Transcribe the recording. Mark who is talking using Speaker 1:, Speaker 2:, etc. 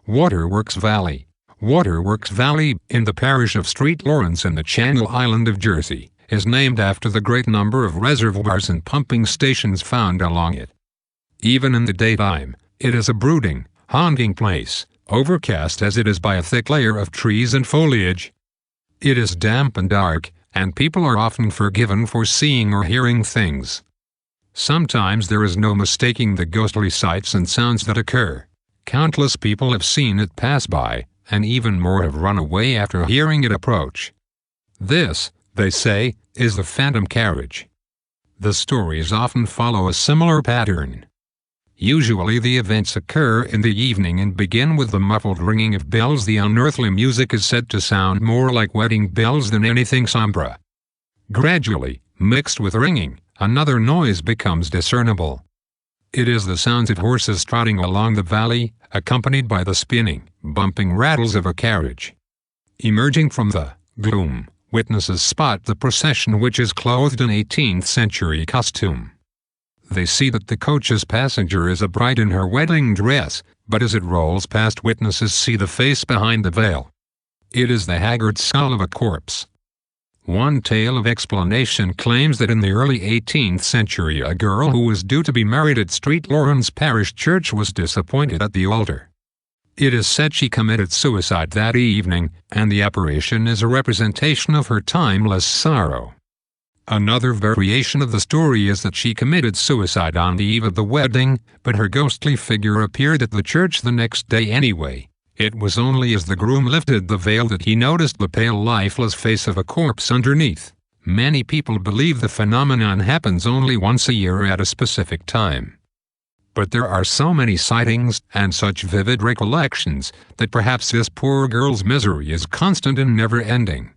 Speaker 1: Waterworks Valley. Waterworks Valley, in the parish of St. Lawrence in the Channel Island of Jersey, is named after the great number of reservoirs and pumping stations found along it. Even in the daytime, it is a brooding, haunting place, overcast as it is by a thick layer of trees and foliage. It is damp and dark, and people are often forgiven for seeing or hearing things. Sometimes there is no mistaking the ghostly sights and sounds that occur. Countless people have seen it pass by, and even more have run away after hearing it approach. This, they say, is the phantom carriage. The stories often follow a similar pattern. Usually the events occur in the evening and begin with the muffled ringing of bells. The unearthly music is said to sound more like wedding bells than anything sombre. Gradually, mixed with ringing, another noise becomes discernible. It is the sounds of horses trotting along the valley, accompanied by the spinning, bumping rattles of a carriage. Emerging from the gloom, witnesses spot the procession, which is clothed in 18th-century costume. They see that the coach's passenger is a bride in her wedding dress, but as it rolls past, witnesses see the face behind the veil. It is the haggard skull of a corpse. One tale of explanation claims that in the early 18th century a girl who was due to be married at St. Lawrence Parish Church was disappointed at the altar. It is said she committed suicide that evening, and the apparition is a representation of her timeless sorrow. Another variation of the story is that she committed suicide on the eve of the wedding, but her ghostly figure appeared at the church the next day anyway. It was only as the groom lifted the veil that he noticed the pale, lifeless face of a corpse underneath. Many people believe the phenomenon happens only once a year at a specific time. But there are so many sightings and such vivid recollections that perhaps this poor girl's misery is constant and never-ending.